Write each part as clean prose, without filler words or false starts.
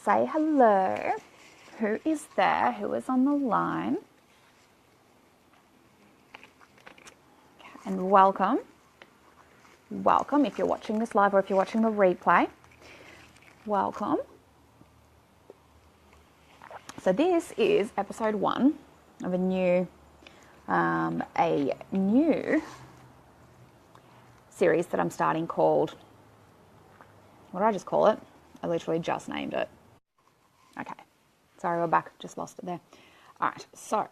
say hello. Who is there? Who is on the line? Okay, and welcome. Welcome if you're watching this live or if you're watching the replay. Welcome. So this is episode 1 of a new series that I'm starting called, what did I just call it? I literally just named it. Okay, sorry, we're back, just lost it there. All right, so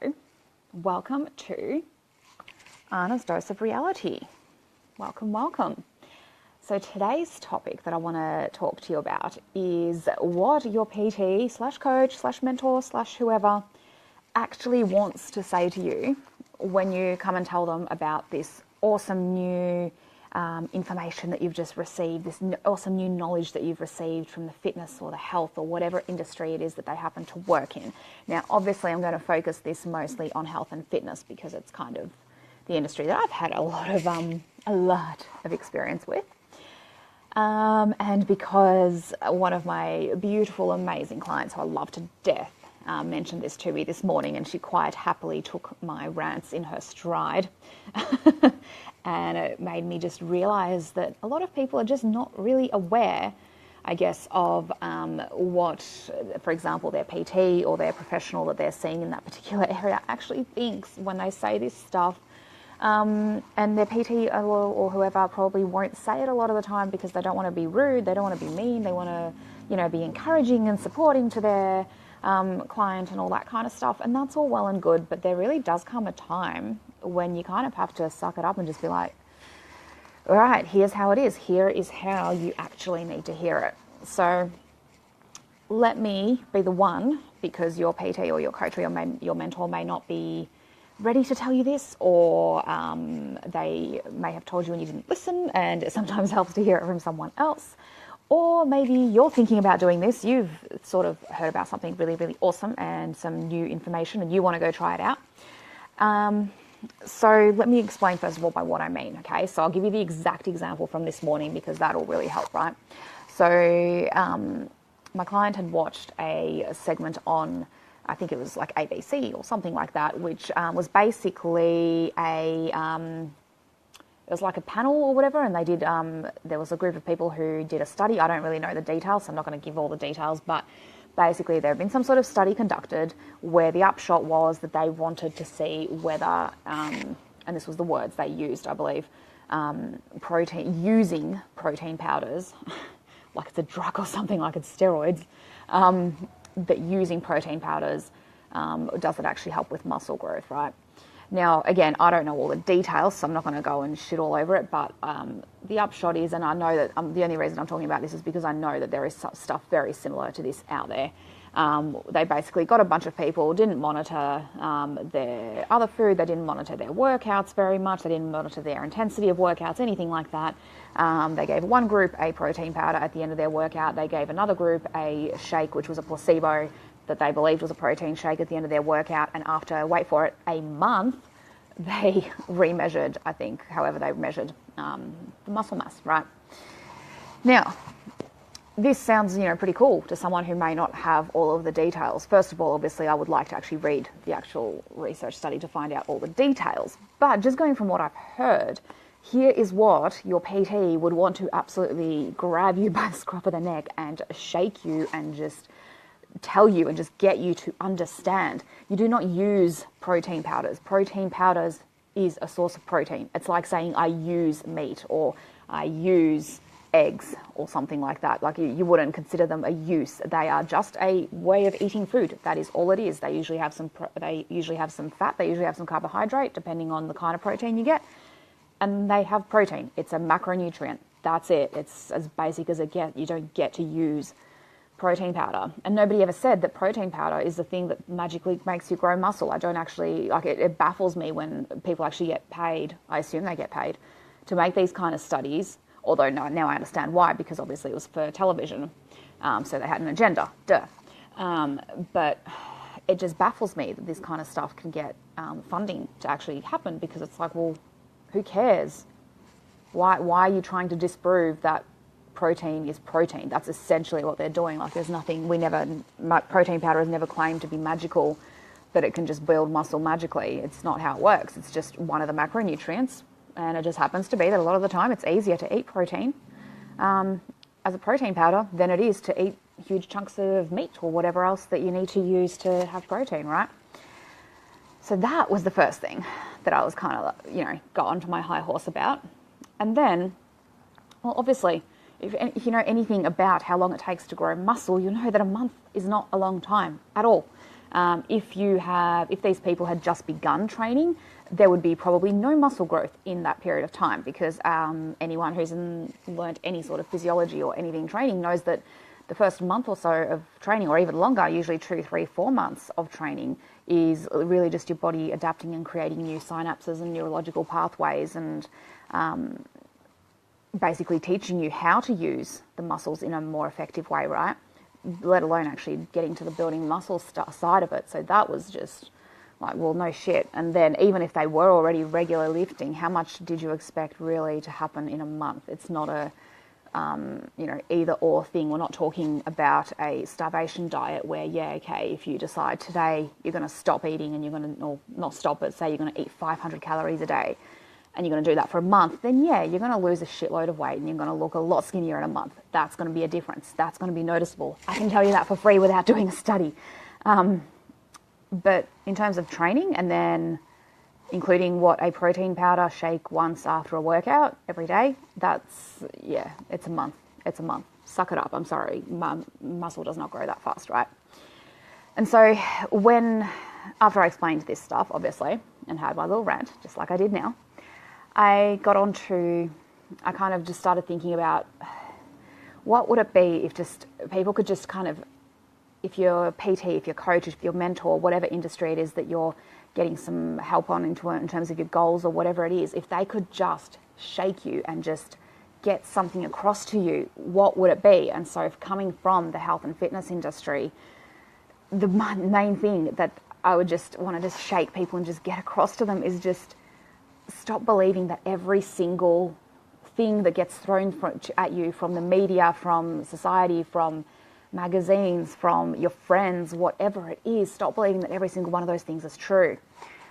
welcome to Anna's Dose of Reality. Welcome, welcome. So today's topic that I want to talk to you about is what your PT slash coach slash mentor slash whoever actually wants to say to you when you come and tell them about this awesome new information that you've just received, this awesome new knowledge that you've received from the fitness or the health or whatever industry it is that they happen to work in. Now, obviously, I'm going to focus this mostly on health and fitness because it's kind of the industry that I've had a lot of experience with. And because one of my beautiful, amazing clients who I love to death mentioned this to me this morning, and she quite happily took my rants in her stride. And it made me just realize that a lot of people are just not really aware, I guess, of what, for example, their PT or their professional that they're seeing in that particular area actually thinks when they say this stuff. And their PT or whoever probably won't say it a lot of the time because they don't want to be rude, they don't want to be mean, they want to, be encouraging and supporting to their client and all that kind of stuff. And that's all well and good, but there really does come a time when you kind of have to suck it up and just be like, all right, here's how it is. Here is how you actually need to hear it. So let me be the one, because your PT or your coach or your mentor may not be ready to tell you this, or they may have told you and you didn't listen, and it sometimes helps to hear it from someone else. Or maybe you're thinking about doing this, you've sort of heard about something really, really awesome and some new information and you want to go try it out. So let me explain first of all by what I mean, okay? So I'll give you the exact example from this morning because that'll really help, right? So my client had watched a segment on, I think it was like ABC or something like that, which was basically it was like a panel or whatever, and they did, there was a group of people who did a study. I don't really know the details, so I'm not going to give all the details, but basically there had been some sort of study conducted where the upshot was that they wanted to see whether, and this was the words they used, I believe, using protein powders, like it's a drug or something, like it's steroids, but using protein powders, does it actually help with muscle growth, right? Now, again, I don't know all the details, so I'm not going to go and shit all over it, but the upshot is, and I know that the only reason I'm talking about this is because I know that there is stuff very similar to this out there. They basically got a bunch of people, didn't monitor their other food, they didn't monitor their workouts very much, they didn't monitor their intensity of workouts, anything like that. They gave one group a protein powder at the end of their workout, they gave another group a shake, which was a placebo, that they believed was a protein shake at the end of their workout, and after, wait for it, a month, they remeasured, I think, however they measured the muscle mass, right? Now, this sounds, pretty cool to someone who may not have all of the details. First of all, obviously, I would like to actually read the actual research study to find out all the details. But just going from what I've heard, here is what your PT would want to absolutely grab you by the scruff of the neck and shake you and just tell you and just get you to understand. You do not use protein powders. Protein powders is a source of protein. It's like saying I use meat or I use eggs or something like that. Like you wouldn't consider them a use. They are just a way of eating food. That is all it is. They usually have some fat. They usually have some carbohydrate, depending on the kind of protein you get, and they have protein. It's a macronutrient. That's it. It's as basic as it gets. You don't get to use protein powder. And nobody ever said that protein powder is the thing that magically makes you grow muscle. I don't actually, it baffles me when people actually get paid, I assume they get paid, to make these kind of studies, although now I understand why, because obviously it was for television, so they had an agenda, but it just baffles me that this kind of stuff can get funding to actually happen, because it's like, well, who cares? Why are you trying to disprove that protein is protein. That's essentially what they're doing. Like there's nothing, protein powder has never claimed to be magical, that it can just build muscle magically. It's not how it works. It's just one of the macronutrients. And it just happens to be that a lot of the time it's easier to eat protein as a protein powder than it is to eat huge chunks of meat or whatever else that you need to use to have protein, right? So that was the first thing that I was kind of, got onto my high horse about. And then, well, obviously, if you know anything about how long it takes to grow muscle, you know that a month is not a long time at all. If these people had just begun training, there would be probably no muscle growth in that period of time, because anyone who's learned any sort of physiology or anything training knows that the first month or so of training, or even longer, usually 2, 3, 4 months of training, is really just your body adapting and creating new synapses and neurological pathways, and basically teaching you how to use the muscles in a more effective way, right? Let alone actually getting to the building muscle side of it. So that was just like, well, no shit. And then even if they were already regular lifting, how much did you expect really to happen in a month? It's not a either or thing. We're not talking about a starvation diet where, if you decide today you're going to stop eating and you're going to, or not stop, but say you're going to eat 500 calories a day and you're going to do that for a month, then you're going to lose a shitload of weight and you're going to look a lot skinnier in a month. That's going to be a difference. That's going to be noticeable. I can tell you that for free without doing a study. But in terms of training, and then including what a protein powder shake once after a workout every day, it's a month. It's a month. Suck it up. I'm sorry. Muscle does not grow that fast, right? And so after I explained this stuff, obviously, and had my little rant, just like I did now, I kind of just started thinking about what would it be if just people could just kind of, if you're a PT, if you're a coach, if you're a mentor, whatever industry it is that you're getting some help on in terms of your goals or whatever it is, if they could just shake you and just get something across to you, what would it be? And so coming from the health and fitness industry, the main thing that I would just want to just shake people and just get across to them is just stop believing that every single thing that gets thrown at you from the media, from society, from magazines, from your friends, whatever it is, stop believing that every single one of those things is true.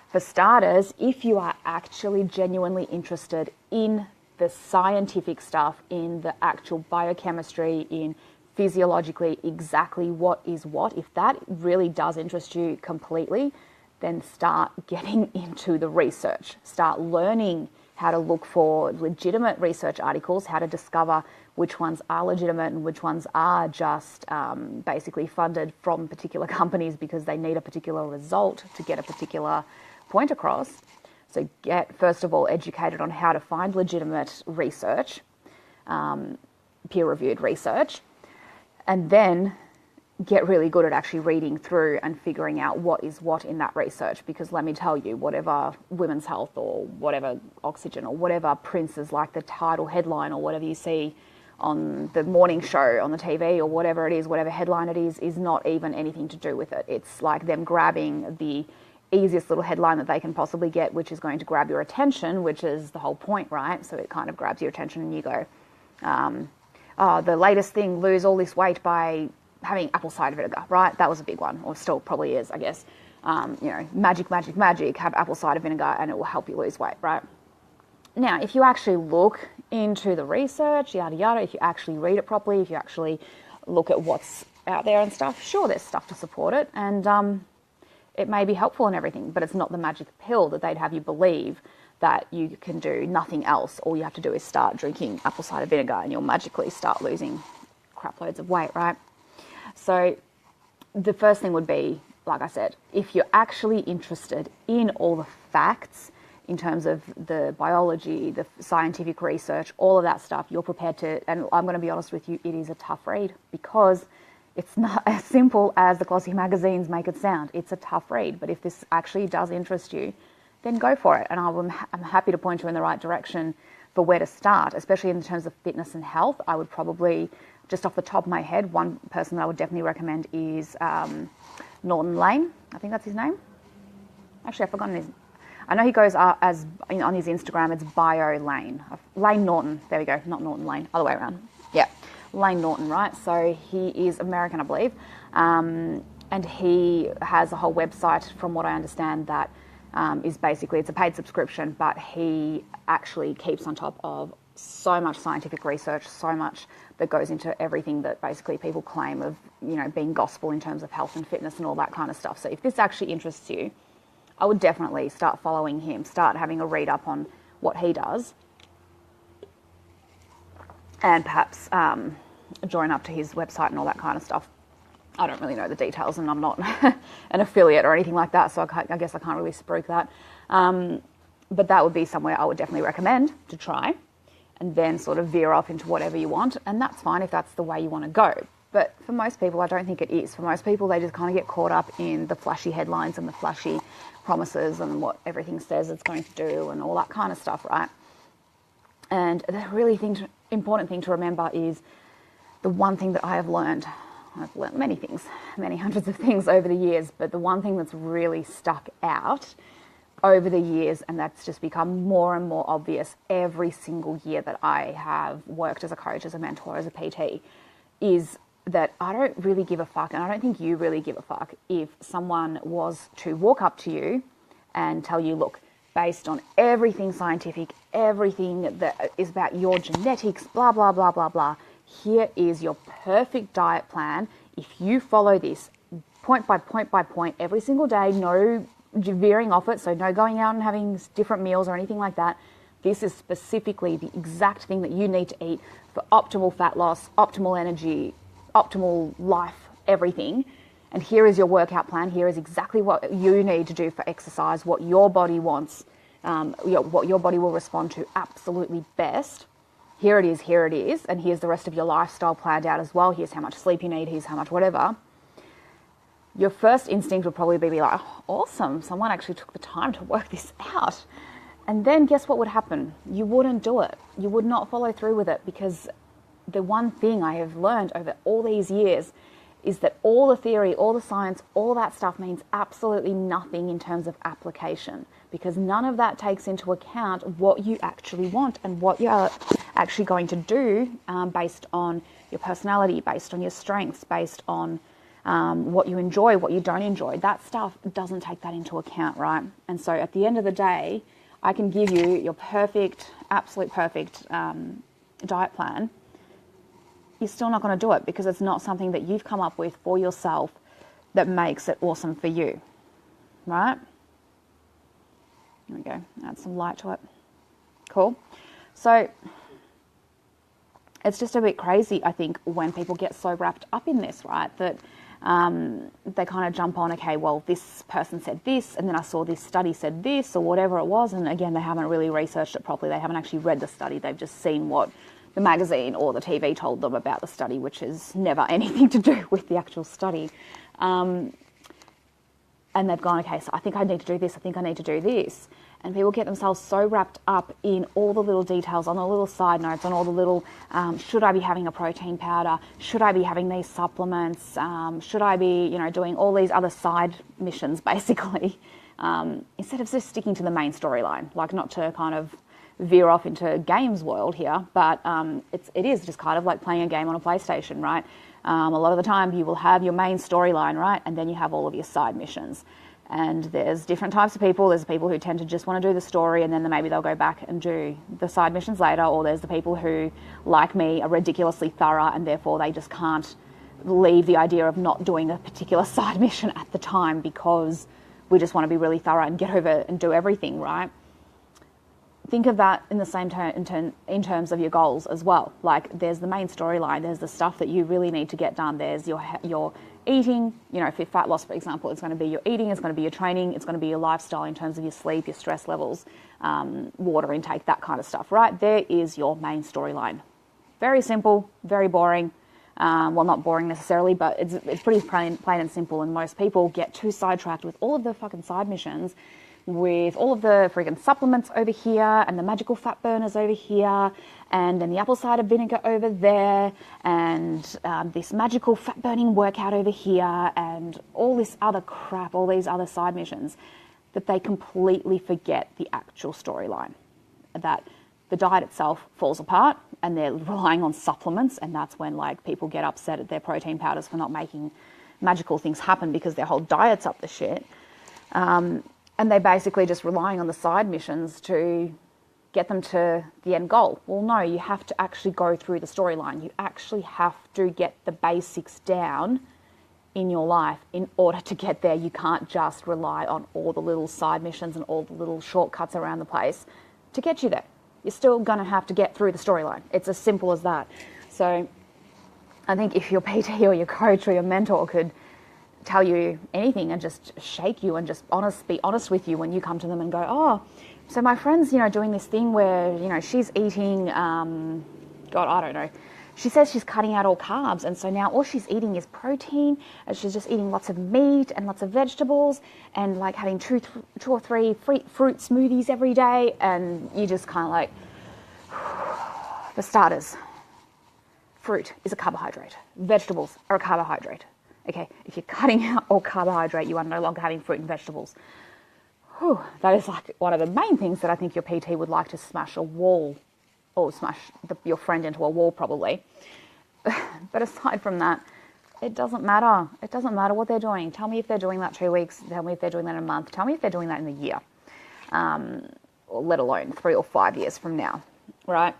For starters, if you are actually genuinely interested in the scientific stuff, in the actual biochemistry, in physiologically exactly what is what, if that really does interest you completely, then start getting into the research. Start learning how to look for legitimate research articles, how to discover which ones are legitimate and which ones are just basically funded from particular companies because they need a particular result to get a particular point across. So get, first of all, educated on how to find legitimate research, peer-reviewed research, and then get really good at actually reading through and figuring out what is what in that research. Because let me tell you, whatever Women's Health or whatever Oxygen or whatever prints like the title headline or whatever you see on the morning show on the TV or whatever it is, whatever headline it is not even anything to do with it. It's like them grabbing the easiest little headline that they can possibly get, which is going to grab your attention, which is the whole point, right? So it kind of grabs your attention and you go, the latest thing, lose all this weight by having apple cider vinegar, right? That was a big one, or still probably is, I guess. Magic, have apple cider vinegar and it will help you lose weight, right? Now, if you actually look into the research, yada, yada, if you actually read it properly, if you actually look at what's out there and stuff, sure, there's stuff to support it, and it may be helpful and everything, but it's not the magic pill that they'd have you believe that you can do nothing else. All you have to do is start drinking apple cider vinegar and you'll magically start losing crap loads of weight, right? So the first thing would be, like I said, if you're actually interested in all the facts in terms of the biology, the scientific research, all of that stuff, you're prepared to, and I'm going to be honest with you, it is a tough read because it's not as simple as the glossy magazines make it sound. It's a tough read, but if this actually does interest you, then go for it. And I'm happy to point you in the right direction for where to start, especially in terms of fitness and health. I would probably, just off the top of my head, one person that I would definitely recommend is Norton Lane. I think that's his name. Actually, I've forgotten his. I know he goes as on his Instagram. It's Bio Lane. Lane Norton. There we go. Not Norton Lane. Other way around. Yeah. Layne Norton, right? So he is American, I believe. And he has a whole website, from what I understand, that is basically, it's a paid subscription, but he actually keeps on top of so much scientific research, so much that goes into everything that basically people claim of, you know, being gospel in terms of health and fitness and all that kind of stuff. So if this actually interests you, I would definitely start following him, start having a read up on what he does, and perhaps join up to his website and all that kind of stuff. I don't really know the details, and I'm not an affiliate or anything like that, so I guess I can't really spruik that. But that would be somewhere I would definitely recommend to try, and then sort of veer off into whatever you want, and that's fine if that's the way you want to go. But for most people, I don't think it is. For most people, they just kind of get caught up in the flashy headlines and the flashy promises and what everything says it's going to do and all that kind of stuff, right? And the really important thing to remember is the one thing that I have learned. I've learned many things, many hundreds of things over the years, but the one thing that's really stuck out over the years, and that's just become more and more obvious every single year that I have worked as a coach, as a mentor, as a PT, is that I don't really give a fuck, and I don't think you really give a fuck, if someone was to walk up to you and tell you, look, based on everything scientific, everything that is about your genetics, blah, blah, blah, blah, blah, here is your perfect diet plan. If you follow this point by point by point every single day, no veering off it, so no going out and having different meals or anything like that. This is specifically the exact thing that you need to eat for optimal fat loss, optimal energy, optimal life, everything. And here is your workout plan. Here is exactly what you need to do for exercise, what your body wants, what your body will respond to absolutely best. Here it is, and here's the rest of your lifestyle planned out as well. Here's how much sleep you need, here's how much whatever. Your first instinct would probably be like, oh, awesome, someone actually took the time to work this out. And then guess what would happen? You wouldn't do it. You would not follow through with it, because the one thing I have learned over all these years is that all the theory, all the science, all that stuff means absolutely nothing in terms of application, because none of that takes into account what you actually want and what you're actually going to do based on your personality, based on your strengths, based on what you enjoy, what you don't enjoy. That stuff doesn't take that into account, right? And so at the end of the day, I can give you your perfect, absolute perfect diet plan. You're still not going to do it, because it's not something that you've come up with for yourself that makes it awesome for you, right? There we go. Add some light to it. Cool. So it's just a bit crazy, I think, when people get so wrapped up in this, right, that they kind of jump on, okay, well, this person said this, and then I saw this study said this, or whatever it was, and again, they haven't really researched it properly. They haven't actually read the study. They've just seen what the magazine or the TV told them about the study, which is never anything to do with the actual study. And they've gone, okay, so I think I need to do this, I think I need to do this. And people get themselves so wrapped up in all the little details, on the little side notes, on all the little, should I be having a protein powder? Should I be having these supplements? Should I be, doing all these other side missions, basically, instead of just sticking to the main storyline, like not to kind of veer off into games world here, but it is just kind of like playing a game on a PlayStation, right? A lot of the time you will have your main storyline, right? And then you have all of your side missions. And there's different types of people. There's people who tend to just want to do the story, and then maybe they'll go back and do the side missions later. Or there's the people who, like me, are ridiculously thorough, and therefore they just can't leave the idea of not doing a particular side mission at the time, because we just want to be really thorough and get over and do everything, right? Think of that in the same in terms of your goals as well. Like, there's the main storyline, there's the stuff that you really need to get done, there's your eating, for fat loss, for example, it's going to be your eating, it's going to be your training, it's going to be your lifestyle in terms of your sleep, your stress levels, water intake, that kind of stuff, right? There is your main storyline. Very simple, very boring. Well, not boring necessarily, but it's pretty plain and simple, and most people get too sidetracked with all of the fucking side missions, with all of the freaking supplements over here, and the magical fat burners over here, and then the apple cider vinegar over there, and this magical fat burning workout over here, and all this other crap, all these other side missions, that they completely forget the actual storyline. That the diet itself falls apart and they're relying on supplements, and that's when like people get upset at their protein powders for not making magical things happen because their whole diet's up the shit. And they're basically just relying on the side missions to get them to the end goal. Well, no, you have to actually go through the storyline. You actually have to get the basics down in your life in order to get there. You can't just rely on all the little side missions and all the little shortcuts around the place to get you there. You're still going to have to get through the storyline. It's as simple as that. So I think if your PT or your coach or your mentor could tell you anything and just shake you and just be honest with you when you come to them and go, oh, so my friend's, doing this thing where, she's eating, God, I don't know. She says she's cutting out all carbs, and so now all she's eating is protein, and she's just eating lots of meat and lots of vegetables and like having two or three fruit smoothies every day, and you just kind of like, for starters, fruit is a carbohydrate. Vegetables are a carbohydrate. Okay, if you're cutting out all carbohydrate, you are no longer having fruit and vegetables. Whew, that is like one of the main things that I think your PT would like to smash a wall, or smash your friend into a wall probably. But aside from that, it doesn't matter. It doesn't matter what they're doing. Tell me if they're doing that 2 weeks. Tell me if they're doing that in a month. Tell me if they're doing that in a year, or let alone 3 or 5 years from now, right?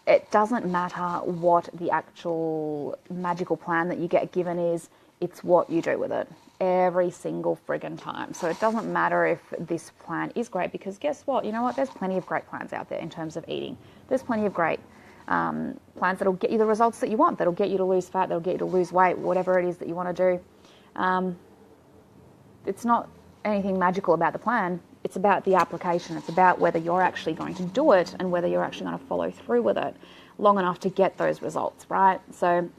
It doesn't matter what the actual magical plan that you get given is. It's what you do with it every single friggin' time. So it doesn't matter if this plan is great, because guess what? You know what? There's plenty of great plans out there in terms of eating. There's plenty of great plans that'll get you the results that you want, that'll get you to lose fat, that'll get you to lose weight, whatever it is that you want to do. It's not anything magical about the plan. It's about the application. It's about whether you're actually going to do it and whether you're actually going to follow through with it long enough to get those results, right? So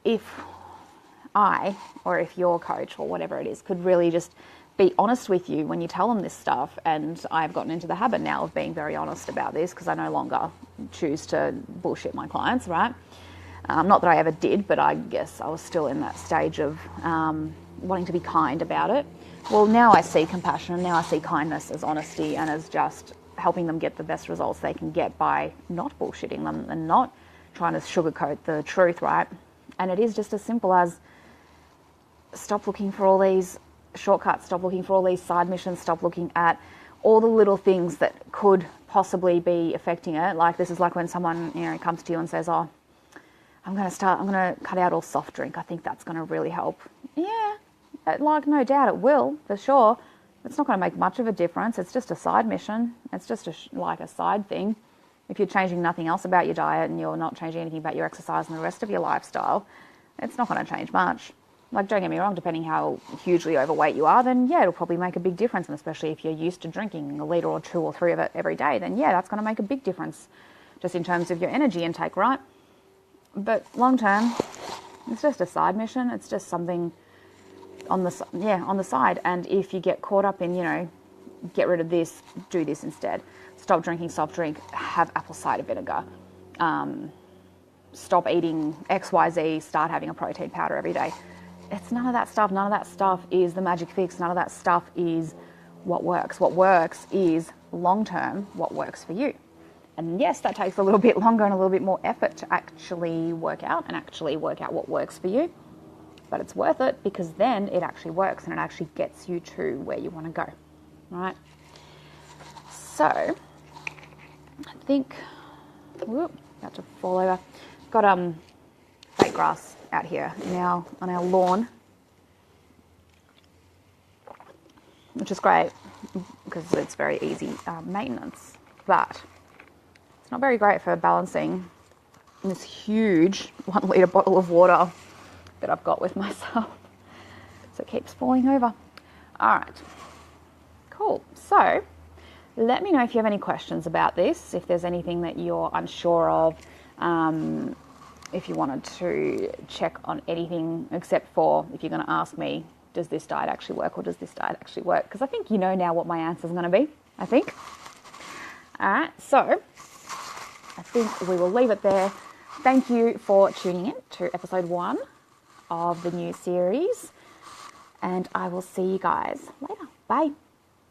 if I, or if your coach or whatever it is, could really just be honest with you when you tell them this stuff, and I've gotten into the habit now of being very honest about this because I no longer choose to bullshit my clients, right? Not that I ever did, but I guess I was still in that stage of wanting to be kind about it. Well, now I see compassion, and now I see kindness as honesty and as just helping them get the best results they can get by not bullshitting them and not trying to sugarcoat the truth, right? And it is just as simple as stop looking for all these shortcuts, stop looking for all these side missions, stop looking at all the little things that could possibly be affecting it. Like, this is like when someone, comes to you and says, oh, I'm going to cut out all soft drink. I think that's going to really help. Yeah, like, no doubt it will, for sure. It's not going to make much of a difference. It's just a side mission. It's just like a side thing. If you're changing nothing else about your diet and you're not changing anything about your exercise and the rest of your lifestyle, it's not going to change much. Like, don't get me wrong, depending how hugely overweight you are, then yeah, it'll probably make a big difference. And especially if you're used to drinking a litre or 2 or 3 of it every day, then yeah, that's going to make a big difference just in terms of your energy intake, right? But long term, it's just a side mission. It's just something on the side. And if you get caught up in, get rid of this, do this instead. Stop drinking soft drink, have apple cider vinegar. Stop eating XYZ, start having a protein powder every day. It's none of that stuff. None of that stuff is the magic fix. None of that stuff is what works. What works is long-term what works for you. And yes, that takes a little bit longer and a little bit more effort to actually work out what works for you. But it's worth it, because then it actually works and it actually gets you to where you want to go, right? So I think, about to fall over. Got fake grass out here now on our lawn, which is great because it's very easy maintenance, but it's not very great for balancing this huge 1 litre bottle of water that I've got with myself. So it keeps falling over. All right, cool. So let me know if you have any questions about this, if there's anything that you're unsure of, if you wanted to check on anything, except for if you're going to ask me, does this diet actually work, or does this diet actually work? Because I think you know now what my answer is going to be, I think. All right, so I think we will leave it there. Thank you for tuning in to episode 1 of the new series, and I will see you guys later. Bye.